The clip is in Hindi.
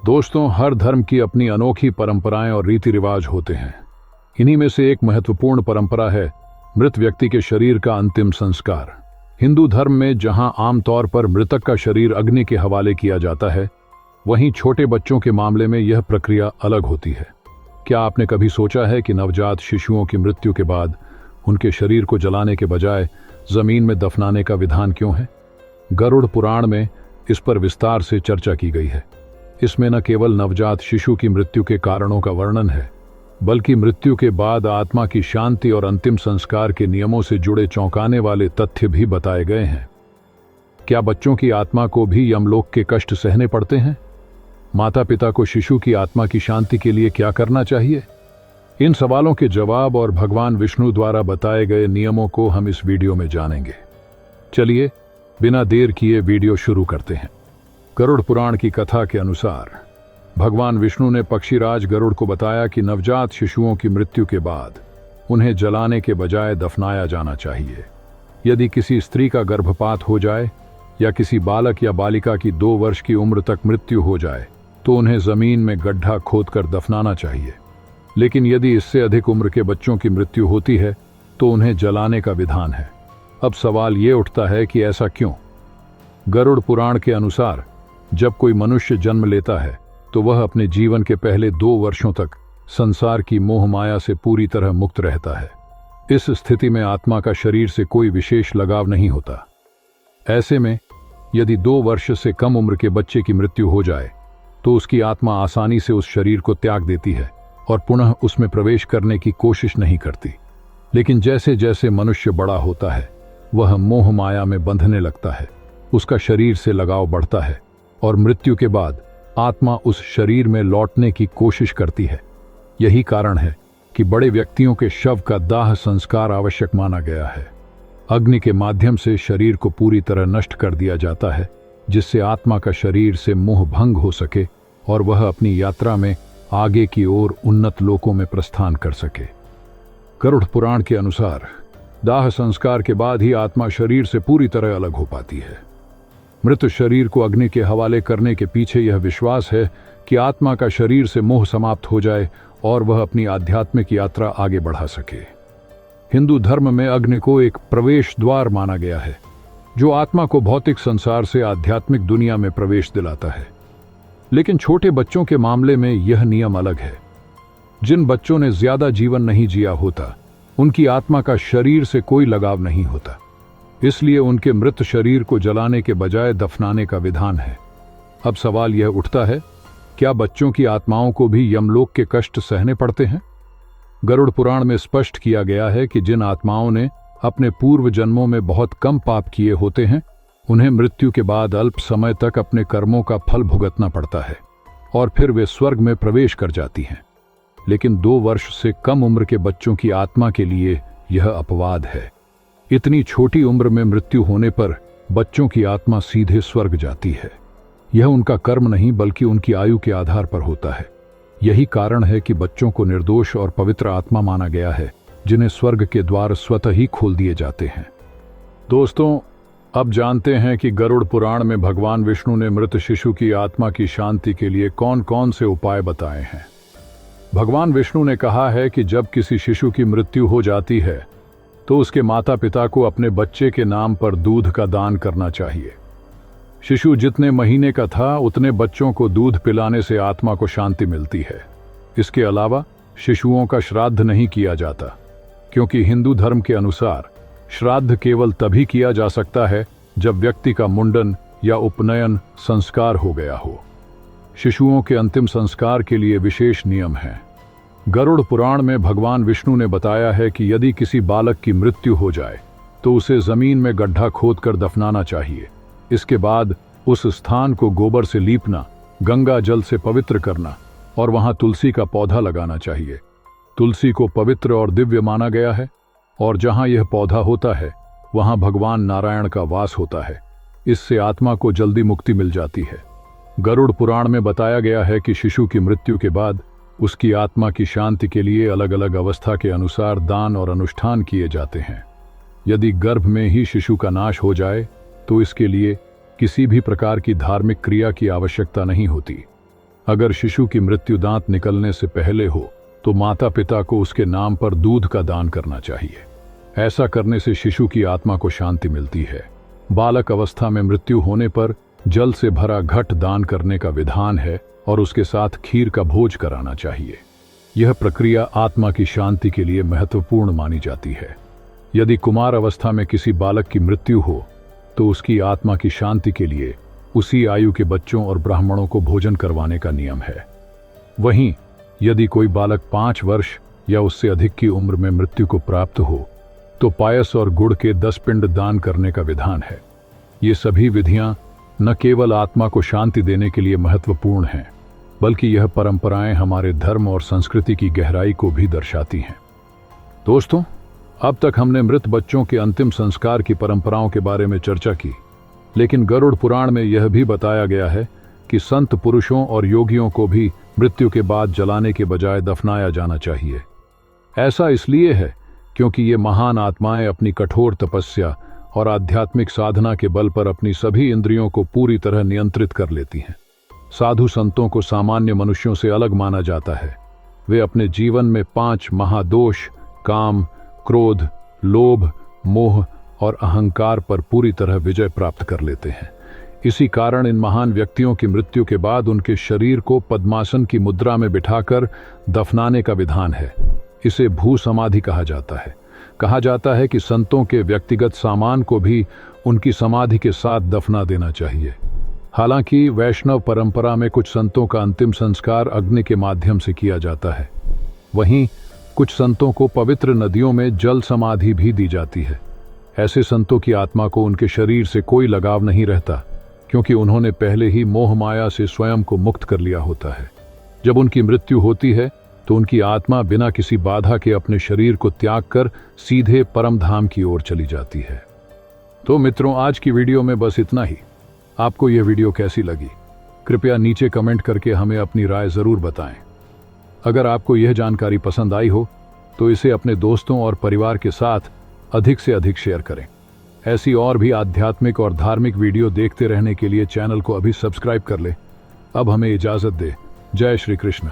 दोस्तों, हर धर्म की अपनी अनोखी परंपराएं और रीति रिवाज होते हैं। इन्हीं में से एक महत्वपूर्ण परंपरा है मृत व्यक्ति के शरीर का अंतिम संस्कार। हिंदू धर्म में जहां आमतौर पर मृतक का शरीर अग्नि के हवाले किया जाता है, वहीं छोटे बच्चों के मामले में यह प्रक्रिया अलग होती है। क्या आपने कभी सोचा है कि नवजात शिशुओं की मृत्यु के बाद उनके शरीर को जलाने के बजाय जमीन में दफनाने का विधान क्यों है? गरुड़ पुराण में इस पर विस्तार से चर्चा की गई है। इसमें न केवल नवजात शिशु की मृत्यु के कारणों का वर्णन है, बल्कि मृत्यु के बाद आत्मा की शांति और अंतिम संस्कार के नियमों से जुड़े चौंकाने वाले तथ्य भी बताए गए हैं। क्या बच्चों की आत्मा को भी यमलोक के कष्ट सहने पड़ते हैं? माता पिता को शिशु की आत्मा की शांति के लिए क्या करना चाहिए? इन सवालों के जवाब और भगवान विष्णु द्वारा बताए गए नियमों को हम इस वीडियो में जानेंगे। चलिए बिना देर किए वीडियो शुरू करते हैं। गरुड़ पुराण की कथा के अनुसार भगवान विष्णु ने पक्षीराज गरुड़ को बताया कि नवजात शिशुओं की मृत्यु के बाद उन्हें जलाने के बजाय दफनाया जाना चाहिए। यदि किसी स्त्री का गर्भपात हो जाए या किसी बालक या बालिका की 2 वर्ष की उम्र तक मृत्यु हो जाए तो उन्हें जमीन में गड्ढा खोदकर दफनाना चाहिए। लेकिन यदि इससे अधिक उम्र के बच्चों की मृत्यु होती है तो उन्हें जलाने का विधान है। अब सवाल ये उठता है कि ऐसा क्यों? गरुड़ पुराण के अनुसार जब कोई मनुष्य जन्म लेता है तो वह अपने जीवन के पहले 2 वर्षों तक संसार की मोह माया से पूरी तरह मुक्त रहता है। इस स्थिति में आत्मा का शरीर से कोई विशेष लगाव नहीं होता। ऐसे में यदि 2 वर्ष से कम उम्र के बच्चे की मृत्यु हो जाए तो उसकी आत्मा आसानी से उस शरीर को त्याग देती है और पुनः उसमें प्रवेश करने की कोशिश नहीं करती। लेकिन जैसे जैसे मनुष्य बड़ा होता है वह मोह माया में बंधने लगता है, उसका शरीर से लगाव बढ़ता है और मृत्यु के बाद आत्मा उस शरीर में लौटने की कोशिश करती है। यही कारण है कि बड़े व्यक्तियों के शव का दाह संस्कार आवश्यक माना गया है। अग्नि के माध्यम से शरीर को पूरी तरह नष्ट कर दिया जाता है, जिससे आत्मा का शरीर से मोह भंग हो सके और वह अपनी यात्रा में आगे की ओर उन्नत लोकों में प्रस्थान कर सके। गरुड़ पुराण के अनुसार दाह संस्कार के बाद ही आत्मा शरीर से पूरी तरह अलग हो पाती है। मृत शरीर को अग्नि के हवाले करने के पीछे यह विश्वास है कि आत्मा का शरीर से मोह समाप्त हो जाए और वह अपनी आध्यात्मिक यात्रा आगे बढ़ा सके। हिंदू धर्म में अग्नि को एक प्रवेश द्वार माना गया है, जो आत्मा को भौतिक संसार से आध्यात्मिक दुनिया में प्रवेश दिलाता है। लेकिन छोटे बच्चों के मामले में यह नियम अलग है। जिन बच्चों ने ज्यादा जीवन नहीं जिया होता, उनकी आत्मा का शरीर से कोई लगाव नहीं होता, इसलिए उनके मृत शरीर को जलाने के बजाय दफनाने का विधान है। अब सवाल यह उठता है, क्या बच्चों की आत्माओं को भी यमलोक के कष्ट सहने पड़ते हैं? गरुड़ पुराण में स्पष्ट किया गया है कि जिन आत्माओं ने अपने पूर्व जन्मों में बहुत कम पाप किए होते हैं, उन्हें मृत्यु के बाद अल्प समय तक अपने कर्मों का फल भुगतना पड़ता है और फिर वे स्वर्ग में प्रवेश कर जाती हैं। लेकिन 2 वर्ष से कम उम्र के बच्चों की आत्मा के लिए यह अपवाद है। इतनी छोटी उम्र में मृत्यु होने पर बच्चों की आत्मा सीधे स्वर्ग जाती है। यह उनका कर्म नहीं बल्कि उनकी आयु के आधार पर होता है। यही कारण है कि बच्चों को निर्दोष और पवित्र आत्मा माना गया है, जिन्हें स्वर्ग के द्वार स्वतः ही खोल दिए जाते हैं। दोस्तों, अब जानते हैं कि गरुड़ पुराण में भगवान विष्णु ने मृत शिशु की आत्मा की शांति के लिए कौन कौन से उपाय बताए हैं। भगवान विष्णु ने कहा है कि जब किसी शिशु की मृत्यु हो जाती है तो उसके माता पिता को अपने बच्चे के नाम पर दूध का दान करना चाहिए। शिशु जितने महीने का था उतने बच्चों को दूध पिलाने से आत्मा को शांति मिलती है। इसके अलावा शिशुओं का श्राद्ध नहीं किया जाता, क्योंकि हिंदू धर्म के अनुसार श्राद्ध केवल तभी किया जा सकता है जब व्यक्ति का मुंडन या उपनयन संस्कार हो गया हो। शिशुओं के अंतिम संस्कार के लिए विशेष नियम हैं। गरुड़ पुराण में भगवान विष्णु ने बताया है कि यदि किसी बालक की मृत्यु हो जाए तो उसे जमीन में गड्ढा खोदकर दफनाना चाहिए। इसके बाद उस स्थान को गोबर से लीपना, गंगा जल से पवित्र करना और वहां तुलसी का पौधा लगाना चाहिए। तुलसी को पवित्र और दिव्य माना गया है और जहां यह पौधा होता है वहां भगवान नारायण का वास होता है। इससे आत्मा को जल्दी मुक्ति मिल जाती है। गरुड़ पुराण में बताया गया है कि शिशु की मृत्यु के बाद उसकी आत्मा की शांति के लिए अलग अलग अवस्था के अनुसार दान और अनुष्ठान किए जाते हैं। यदि गर्भ में ही शिशु का नाश हो जाए तो इसके लिए किसी भी प्रकार की धार्मिक क्रिया की आवश्यकता नहीं होती। अगर शिशु की मृत्यु दांत निकलने से पहले हो तो माता पिता को उसके नाम पर दूध का दान करना चाहिए। ऐसा करने से शिशु की आत्मा को शांति मिलती है। बालक अवस्था में मृत्यु होने पर जल से भरा घट दान करने का विधान है और उसके साथ खीर का भोज कराना चाहिए। यह प्रक्रिया आत्मा की शांति के लिए महत्वपूर्ण मानी जाती है। यदि कुमार अवस्था में किसी बालक की मृत्यु हो तो उसकी आत्मा की शांति के लिए उसी आयु के बच्चों और ब्राह्मणों को भोजन करवाने का नियम है। वहीं यदि कोई बालक 5 वर्ष या उससे अधिक की उम्र में मृत्यु को प्राप्त हो तो पायस और गुड़ के 10 पिंड दान करने का विधान है। ये सभी विधियां न केवल आत्मा को शांति देने के लिए महत्वपूर्ण हैं, बल्कि यह परंपराएं हमारे धर्म और संस्कृति की गहराई को भी दर्शाती हैं। दोस्तों, अब तक हमने मृत बच्चों के अंतिम संस्कार की परंपराओं के बारे में चर्चा की, लेकिन गरुड़ पुराण में यह भी बताया गया है कि संत पुरुषों और योगियों को भी मृत्यु के बाद जलाने के बजाय दफनाया जाना चाहिए। ऐसा इसलिए है क्योंकि ये महान आत्माएं अपनी कठोर तपस्या और आध्यात्मिक साधना के बल पर अपनी सभी इंद्रियों को पूरी तरह नियंत्रित कर लेती हैं। साधु संतों को सामान्य मनुष्यों से अलग माना जाता है। वे अपने जीवन में 5 महादोष काम, क्रोध, लोभ, मोह और अहंकार पर पूरी तरह विजय प्राप्त कर लेते हैं। इसी कारण इन महान व्यक्तियों की मृत्यु के बाद उनके शरीर को पद्मासन की मुद्रा में बिठाकर दफनाने का विधान है। इसे भू समाधि कहा जाता है। कहा जाता है कि संतों के व्यक्तिगत सामान को भी उनकी समाधि के साथ दफना देना चाहिए। हालांकि वैष्णव परंपरा में कुछ संतों का अंतिम संस्कार अग्नि के माध्यम से किया जाता है। वहीं कुछ संतों को पवित्र नदियों में जल समाधि भी दी जाती है। ऐसे संतों की आत्मा को उनके शरीर से कोई लगाव नहीं रहता, क्योंकि उन्होंने पहले ही मोह माया से स्वयं को मुक्त कर लिया होता है। जब उनकी मृत्यु होती है तो उनकी आत्मा बिना किसी बाधा के अपने शरीर को त्याग कर सीधे परम धाम की ओर चली जाती है। तो मित्रों, आज की वीडियो में बस इतना ही। आपको यह वीडियो कैसी लगी, कृपया नीचे कमेंट करके हमें अपनी राय जरूर बताएं। अगर आपको यह जानकारी पसंद आई हो तो इसे अपने दोस्तों और परिवार के साथ अधिक से अधिक शेयर करें। ऐसी और भी आध्यात्मिक और धार्मिक वीडियो देखते रहने के लिए चैनल को अभी सब्सक्राइब कर ले। अब हमें इजाजत दे। जय श्री कृष्ण।